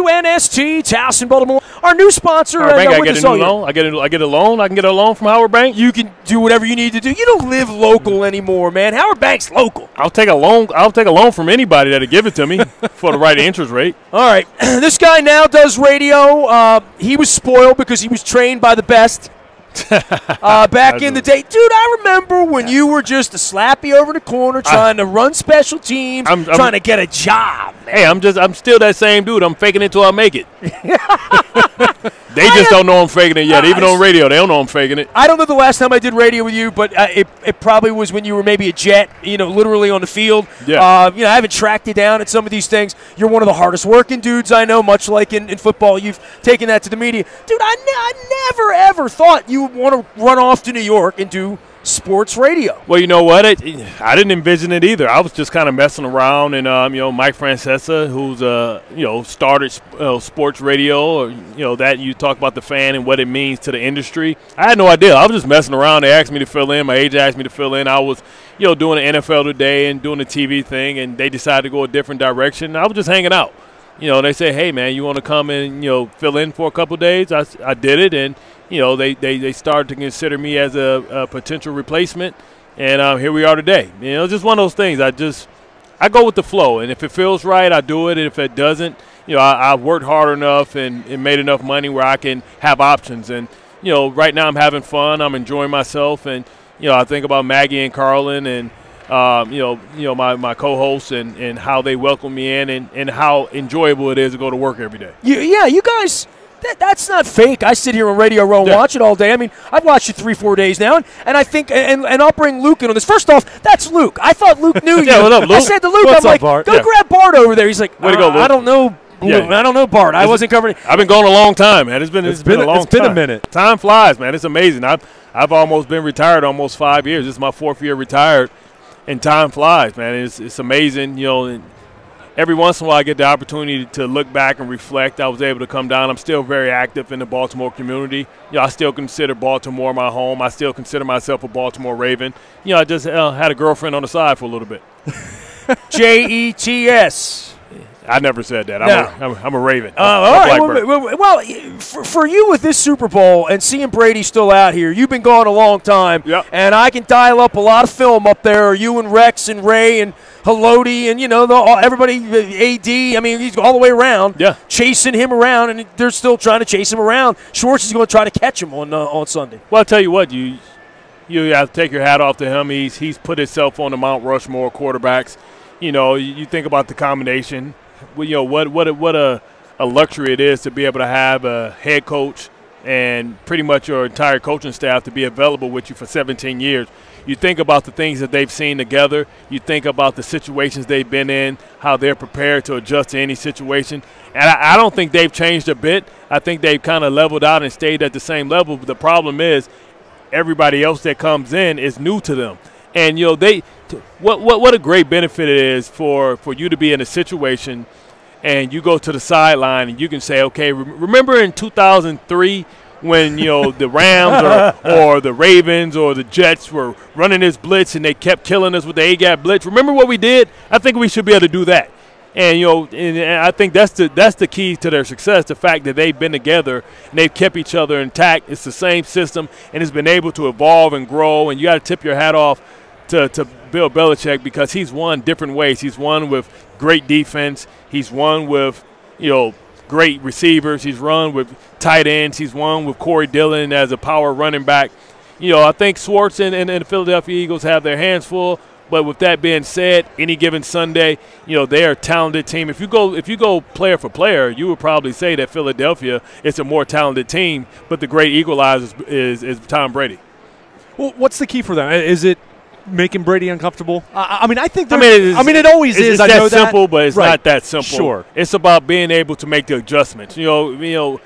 WNST, Towson, Baltimore. Our new sponsor. Howard Bank, I get a new loan. I get a loan. I can get a loan from Howard Bank. You can do whatever you need to do. You don't live local anymore, man. Howard Bank's local. I'll take a loan. I'll take a loan from anybody that'll give it to me for the right interest rate. All right. This guy now does radio. He was spoiled because he was trained by the best. Back in the day. Dude, I remember when you were just a slappy over the corner trying to run special teams, trying to get a job, man. Hey, I'm still that same dude. I'm faking it till I make it. They just don't know I'm faking it yet. Even on radio, they don't know I'm faking it. I don't know the last time I did radio with you, but it probably was when you were maybe a Jet, literally on the field. Yeah. I haven't tracked you down at some of these things. You're one of the hardest working dudes I know, much like in football. You've taken that to the media. Dude, I never, ever thought you would want to run off to New York and do sports radio. Well, you know what? I didn't envision it either. I was just kind of messing around, and Mike Francesa, who's started sports radio, or that you talk about the fan and what it means to the industry. I had no idea. I was just messing around. They asked me to fill in. My agent asked me to fill in. I was doing the NFL Today and doing the TV thing, and they decided to go a different direction. I was just hanging out. They say, hey man, you want to come and fill in for a couple of days? I did it, and they started to consider me as a potential replacement, and here we are today. Just one of those things. I go with the flow, and if it feels right, I do it. And if it doesn't, I've worked hard enough and made enough money where I can have options. And right now I'm having fun. I'm enjoying myself, and I think about Maggie and Carlin and my co-hosts and how they welcome me in and how enjoyable it is to go to work every day. Yeah, you guys. That's not fake. I sit here on Radio Row and watch it all day. I mean, I've watched you 3-4 days now, and I think, and I'll bring Luke in on this. First off, that's Luke. I thought Luke knew you. What up, Luke? I said to Luke, What's I'm up, like, Bart? go grab Bart over there. He's like, way to go, Luke. I don't know. Yeah. I don't know Bart. I wasn't covering. I've been going a long time, man. It's been a long time. It's been a minute. Time flies, man. It's amazing. I've almost been retired almost 5 years. This is my 4th year retired, and time flies, man. It's amazing, and every once in a while I get the opportunity to look back and reflect. I was able to come down. I'm still very active in the Baltimore community. I still consider Baltimore my home. I still consider myself a Baltimore Raven. I just had a girlfriend on the side for a little bit. Jets. I never said that. I'm a Raven. All right. Well, for you with this Super Bowl and seeing Brady still out here, you've been gone a long time. Yep. And I can dial up a lot of film up there. You and Rex and Ray and Haloti and, everybody, AD. I mean, he's all the way around. Yeah. Chasing him around, and they're still trying to chase him around. Schwartz is going to try to catch him on Sunday. Well, I'll tell you what, you have to take your hat off to him. He's put himself on the Mount Rushmore quarterbacks. You think about the combination. What a luxury it is to be able to have a head coach and pretty much your entire coaching staff to be available with you for 17 years. You think about the things that they've seen together. You think about the situations they've been in, how they're prepared to adjust to any situation. And I don't think they've changed a bit. I think they've kind of leveled out and stayed at the same level. But the problem is everybody else that comes in is new to them. And, what a great benefit it is for you to be in a situation and you go to the sideline and you can say, okay, remember in 2003 when, the Rams or the Ravens or the Jets were running this blitz and they kept killing us with the A-gap blitz? Remember what we did? I think we should be able to do that. And, and I think that's the key to their success, the fact that they've been together and they've kept each other intact. It's the same system, and it's been able to evolve and grow, and you got to tip your hat off to Bill Belichick because he's won different ways. He's won with great defense. He's won with, great receivers. He's run with tight ends. He's won with Corey Dillon as a power running back. I think Schwartz and the Philadelphia Eagles have their hands full. But with that being said, any given Sunday, they are a talented team. If you go player for player, you would probably say that Philadelphia is a more talented team. But the great equalizer is Tom Brady. Well, what's the key for them? Is it making Brady uncomfortable? I mean, I think. It always is. It's I know that simple, but it's not that simple. Sure. It's about being able to make the adjustments. Can you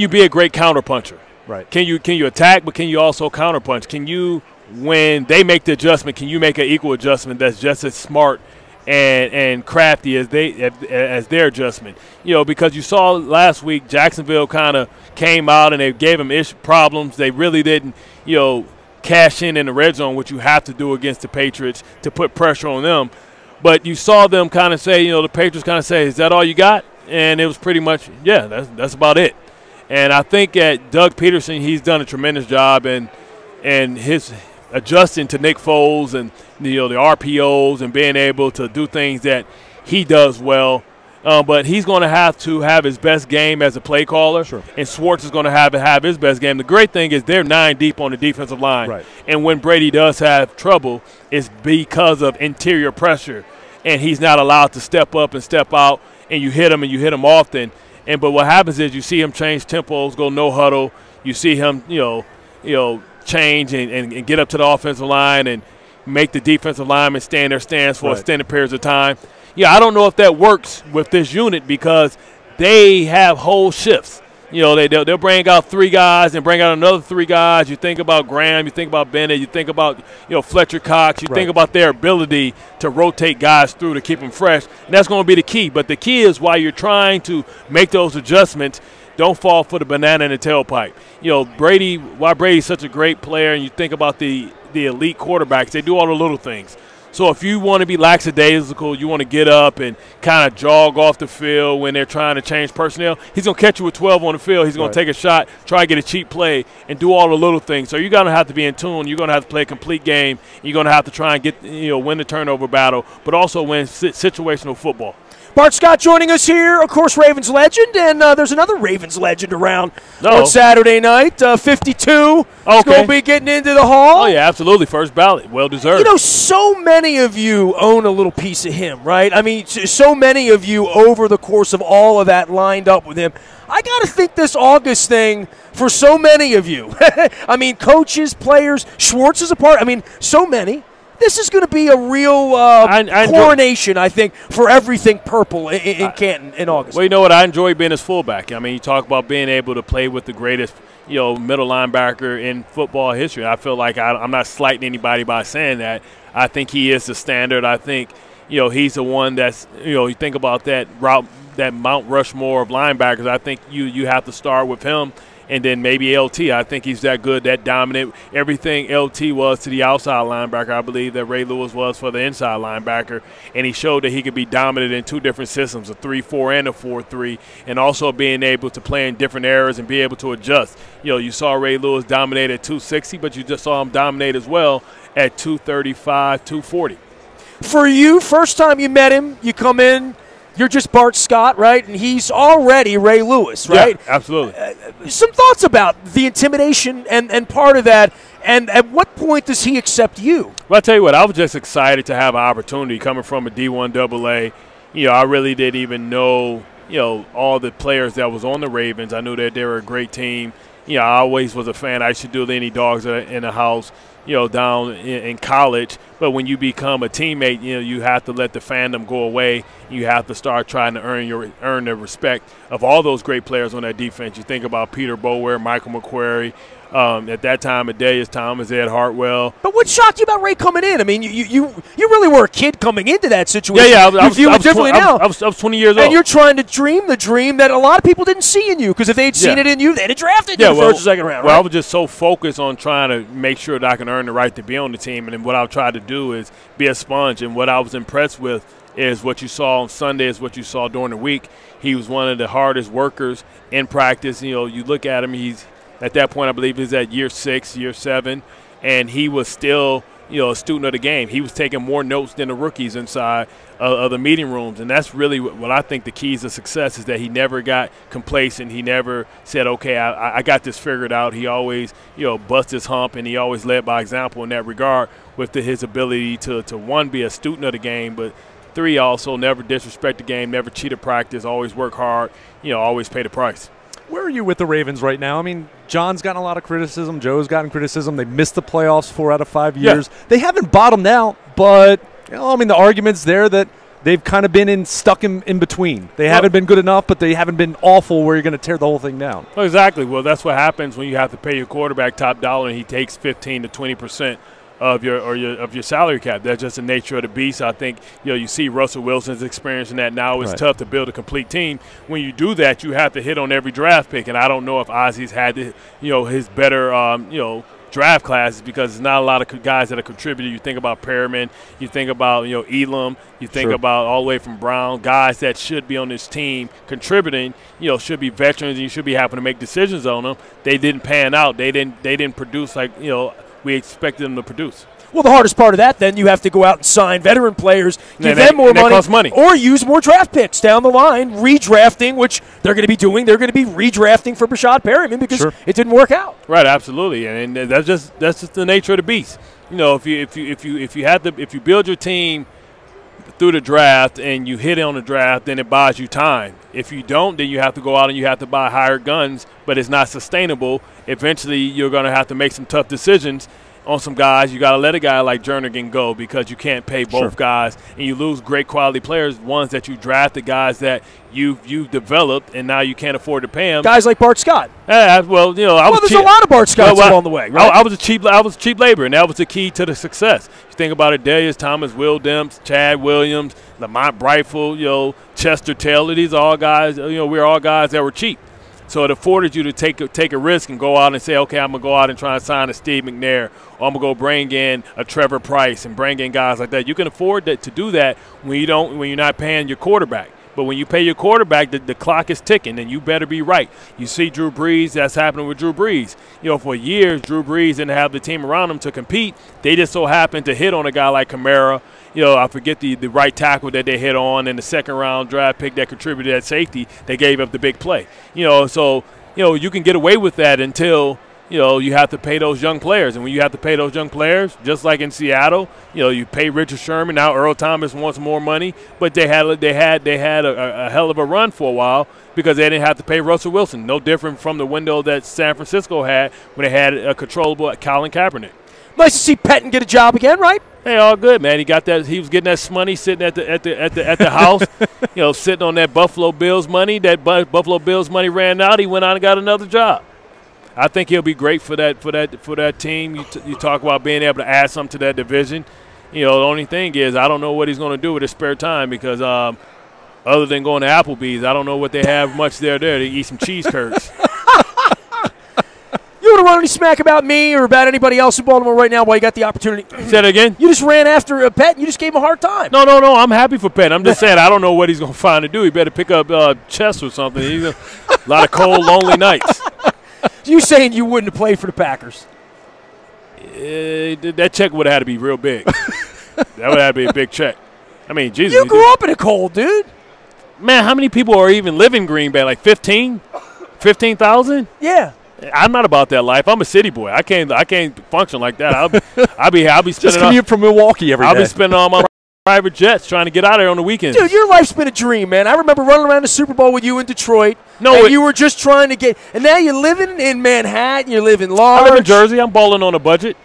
be a great counterpuncher? Right. Can you attack, but can you also counterpunch? Can you, when they make the adjustment, can you make an equal adjustment that's just as smart and crafty as their adjustment? Because you saw last week Jacksonville kind of came out and they gave them problems. They really didn't, cash in the red zone, which you have to do against the Patriots to put pressure on them. But you saw them kind of say, the Patriots kind of say, is that all you got? and it was pretty much, that's about it. And I think at Doug Peterson, he's done a tremendous job and his adjusting to Nick Foles and the RPOs and being able to do things that he does well. But he's going to have his best game as a play caller, sure. And Schwartz is going to have his best game. The great thing is they're 9 deep on the defensive line, right. And when Brady does have trouble, it's because of interior pressure, and he's not allowed to step up and step out, and you hit him often. But what happens is you see him change tempos, go no huddle. You see him, change and get up to the offensive line and make the defensive linemen stay in their stance for extended periods of time. Yeah, I don't know if that works with this unit because they have whole shifts. They'll bring out 3 guys and bring out another 3 guys. You think about Graham, you think about Bennett, you think about Fletcher Cox. You think about their ability to rotate guys through to keep them fresh, and that's going to be the key. But the key is while you're trying to make those adjustments, don't fall for the banana in the tailpipe. Why Brady's such a great player, and you think about the elite quarterbacks, they do all the little things. So if you want to be lackadaisical, you want to get up and kind of jog off the field when they're trying to change personnel, he's going to catch you with 12 on the field. He's going to take a shot, try to get a cheap play, and do all the little things. So you're going to have to be in tune. You're going to have to play a complete game. You're going to have to try and get win the turnover battle, but also win situational football. Bart Scott joining us here, of course, Ravens legend, and there's another Ravens legend around on Saturday night, 52. Okay. He's going to be getting into the Hall. Oh, yeah, absolutely. First ballot. Well-deserved. So many of you own a little piece of him, right? I mean, so many of you over the course of all of that lined up with him. I got to think this August thing for so many of you. I mean, coaches, players, Schwartz is a part. I mean, so many. This is going to be a real coronation, I think, for everything purple in Canton in August. Well, you know what? I enjoy being his fullback. I mean, you talk about being able to play with the greatest, middle linebacker in football history. I feel like I'm not slighting anybody by saying that. I think he is the standard. I think, he's the one that's, you think about that Mount Rushmore of linebackers. I think you have to start with him. And then maybe LT. I think he's that good, that dominant. Everything LT was to the outside linebacker, I believe that Ray Lewis was for the inside linebacker. And he showed that he could be dominant in 2 different systems, a 3-4 and a 4-3, and also being able to play in different eras and be able to adjust. You saw Ray Lewis dominate at 260, but you just saw him dominate as well at 235, 240. For you, first time you met him, you come in, you're just Bart Scott, right? And he's already Ray Lewis, right? Yeah, absolutely. Some thoughts about the intimidation and part of that, and at what point does he accept you? Well, I'll tell you what, I was just excited to have an opportunity coming from a D1 AA. I really didn't even know, all the players that was on the Ravens. I knew that they were a great team. I always was a fan. I used to do any dogs in the house, down in college. But when you become a teammate, you have to let the fandom go away. You have to start trying to earn the respect of all those great players on that defense. You think about Peter Bower, Michael McQuarrie. At that time, Adelius Thomas, Ed Hartwell. But what shocked you about Ray coming in? I mean, you really were a kid coming into that situation. Yeah, I was 20 years old. And you're trying to dream the dream that a lot of people didn't see in you, because if they'd seen it in you, they'd have drafted you in the first or second round. Well, I was just so focused on trying to make sure that I can earn the right to be on the team, and then what I've tried to do is be a sponge. And what I was impressed with is what you saw on Sunday is what you saw during the week. He was one of the hardest workers in practice. You look at him, he's – at that point, I believe he's at year 6, year 7, and he was still, a student of the game. He was taking more notes than the rookies inside of the meeting rooms, and that's really what I think the keys to success is, that he never got complacent. He never said, okay, I got this figured out. He always, bust his hump, and he always led by example in that regard with his ability to, one, be a student of the game, but 3, also never disrespect the game, never cheat at practice, always work hard, always pay the price. Where are you with the Ravens right now? I mean, John's gotten a lot of criticism. Joe's gotten criticism. They missed the playoffs 4 out of 5 years. Yeah. They haven't bottomed out, but the argument's there that they've kind of stuck in between. They haven't been good enough, but they haven't been awful where you're going to tear the whole thing down. Well, exactly. Well, that's what happens when you have to pay your quarterback top dollar and he takes 15 to 20% of your salary cap. That's just the nature of the beast. I think you see Russell Wilson's experiencing that now. It's tough to build a complete team. When you do that, you have to hit on every draft pick, and I don't know if Ozzy's had his better draft class is because there's not a lot of guys that are contributing. You think about Perriman, you think about Elam, you think about all the way from Brown, guys that should be on this team contributing. Should be veterans, and you should be having to make decisions on them. They didn't pan out. They didn't produce like we expected them to produce. Well, the hardest part of that, then you have to go out and sign veteran players, give them more money, costs money, or use more draft picks down the line, redrafting, which they're going to be doing. They're going to be redrafting for Brashad Perriman because it didn't work out. Right, absolutely, and that's just the nature of the beast. If you build your team through the draft and you hit on the draft, then it buys you time. If you don't, then you have to go out and you have to buy hired guns, but it's not sustainable. Eventually, you're going to have to make some tough decisions on some guys. You got to let a guy like Jernigan go because you can't pay both guys, and you lose great quality players, ones that you drafted, guys that you've developed, and now you can't afford to pay them. Guys like Bart Scott. There's a lot of Bart Scotts along the way, right? I was cheap labor, and that was the key to the success. You think about it, Darius Thomas, Will Demps, Chad Williams, Lamont Brightful, Chester Taylor. These are all guys. We're all guys that were cheap. So it afforded you to take a risk and go out and say, okay, I'm going to go out and try and sign a Steve McNair, or I'm going to go bring in a Trevor Price and bring in guys like that. You can afford to do that when you're not paying your quarterback. But when you pay your quarterback, the clock is ticking, and you better be right. You see Drew Brees, that's happening with Drew Brees. For years, Drew Brees didn't have the team around him to compete. They just so happened to hit on a guy like Kamara. I forget the right tackle that they hit on in the second-round draft pick that contributed at safety. They gave up the big play. So you can get away with that until you have to pay those young players. And when you have to pay those young players, just like in Seattle, you pay Richard Sherman. Now Earl Thomas wants more money, but they had a hell of a run for a while because they didn't have to pay Russell Wilson. No different from the window that San Francisco had when they had a controllable Colin Kaepernick. Nice to see Petten get a job again, right? Hey, all good, man. He got that. He was getting that money sitting at the house, sitting on that Buffalo Bills money. That Buffalo Bills money ran out. He went out and got another job. I think he'll be great for that team. You talk about being able to add something to that division. The only thing is I don't know what he's going to do with his spare time because other than going to Applebee's, I don't know what they have much there. They eat some cheese curds. You want to run any smack about me or about anybody else in Baltimore right now while you got the opportunity? Say that again? You just ran after Pet and you just gave him a hard time. No. I'm happy for Pet. I'm just saying I don't know what he's going to find to do. He better pick up chess or something. He's a lot of cold, lonely nights. You saying you wouldn't have played for the Packers? That check would have had to be real big. That would have to be a big check. I mean, Jesus. You grew up in a cold, dude. Man, how many people are even living in Green Bay? Like 15? 15,000? Yeah. I'm not about that life. I'm a city boy. I can't function like that. I'll be spending just commute from Milwaukee every day. I'll be spending all my private jets trying to get out of there on the weekends. Dude, your life's been a dream, man. I remember running around the Super Bowl with you in Detroit. No, you were just trying to get – and now you're living in Manhattan. You're living large. I live in Jersey. I'm balling on a budget.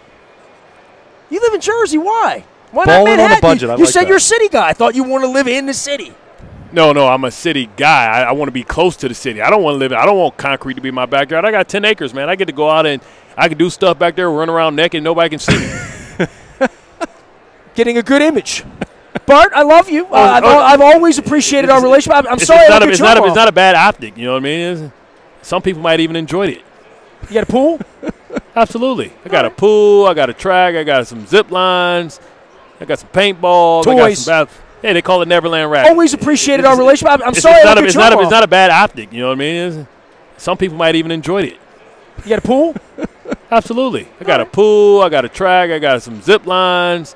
You live in Jersey. Why? Why balling not Manhattan? On a budget. You said you're a city guy. I thought you want to live in the city. No, I'm a city guy. I want to be close to the city. I don't want concrete to be my backyard. I got 10 acres, man. I get to go out and I can do stuff back there, run around naked, nobody can see me. Getting a good image. Bart, I love you. I've always appreciated our relationship. I'm sorry it's not a bad optic. You know what I mean? Some people might even enjoy it. You got a pool? Absolutely. I got a pool. I got a track. I got some zip lines. I got some paintballs. Toys. I got some hey, they call it Neverland Raft. Always appreciated our relationship. I'm sorry. It's not a bad optic. You know what I mean? Some people might even enjoy it. You got a pool? Absolutely. I got a pool. I got a track. I got some zip lines.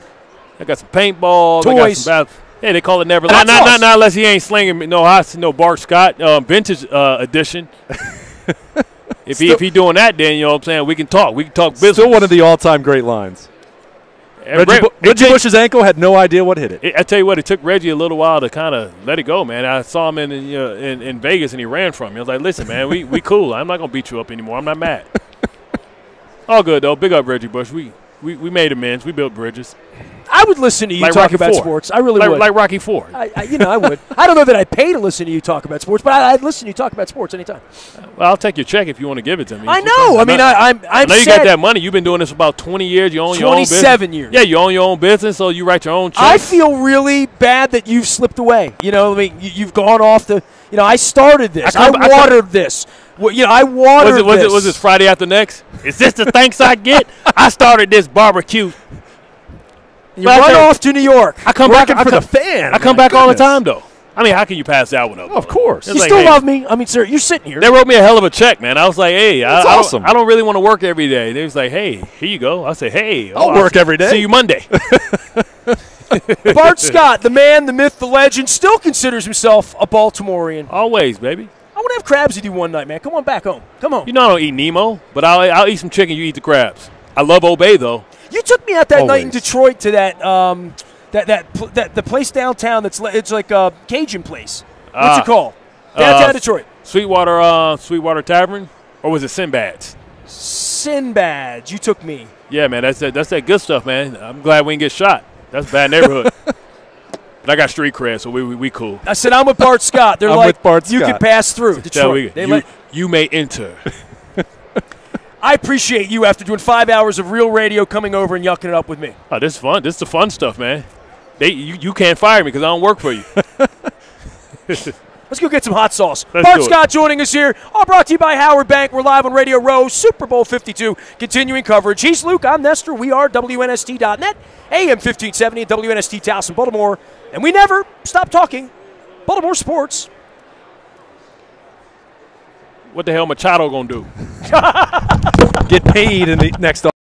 I got some paintballs. Toys. Hey, they call it Neverland. Not unless he ain't slinging me. No, I see no Bart Scott vintage edition. If he doing that, then you know what I'm saying. We can talk. We can talk business. Still one of the all-time great lines. Reggie Bush's ankle had no idea what hit it. I tell you what, it took Reggie a little while to kind of let it go, man. I saw him in Vegas, and he ran from me. I was like, listen, man, we cool. I'm not going to beat you up anymore. I'm not mad. All good, though. Big up Reggie Bush. We made amends. We built bridges. I would listen to you Like talk Rocky about IV. sports. I really would. Like Rocky IV. I would. I don't know that I'd pay to listen to you talk about sports, but I'd listen to you talk about sports anytime. Well, I'll take your check if you want to give it to me. I know. I mean, I know you got that money. You've been doing this about 20 years. You own your own business. 27 years. Yeah, you own your own business, so you write your own checks. I feel really bad that you've slipped away. You know, I mean, you've gone off the. You know, I started this. I watered this. Well, you know, I watered this. Was it Friday after next? Is this the thanks I get? I started this barbecue. You run off to New York. I come back for the fan. I come back all the time, though. I mean, how can you pass that one up? Of course. You still love me. I mean, sir, you're sitting here. They wrote me a hell of a check, man. I was like, hey, awesome. I don't really want to work every day. They was like, hey, here you go. I said, hey. I'll work every day. See you Monday. Bart Scott, the man, the myth, the legend, still considers himself a Baltimorean. Always, baby. I want to have crabs with you one night, man. Come on back home. Come on. You know I don't eat Nemo, but I'll eat some chicken. You eat the crabs. I love Obey, though. You took me out that night in Detroit to that the place downtown it's like a Cajun place. What's it called? Downtown Detroit. Sweetwater Tavern, or was it Sinbad's? Sinbad's. You took me. Yeah, man. That's that good stuff, man. I'm glad we didn't get shot. That's a bad neighborhood. But I got street cred, so we cool. I said I'm with Bart Scott. They're like, with Bart you Scott. can pass through Detroit. You may enter. I appreciate you after doing 5 hours of real radio coming over and yucking it up with me. Oh, this is fun. This is the fun stuff, man. You can't fire me because I don't work for you. Let's go get some hot sauce. Let's Bart do it. Scott joining us here. All brought to you by Howard Bank. We're live on Radio Row, Super Bowl 52, continuing coverage. He's Luke. I'm Nestor. We are WNST.net, AM 1570 at WNST Towson, Baltimore. And we never stop talking Baltimore sports. What the hell Machado going to do? Get paid in the next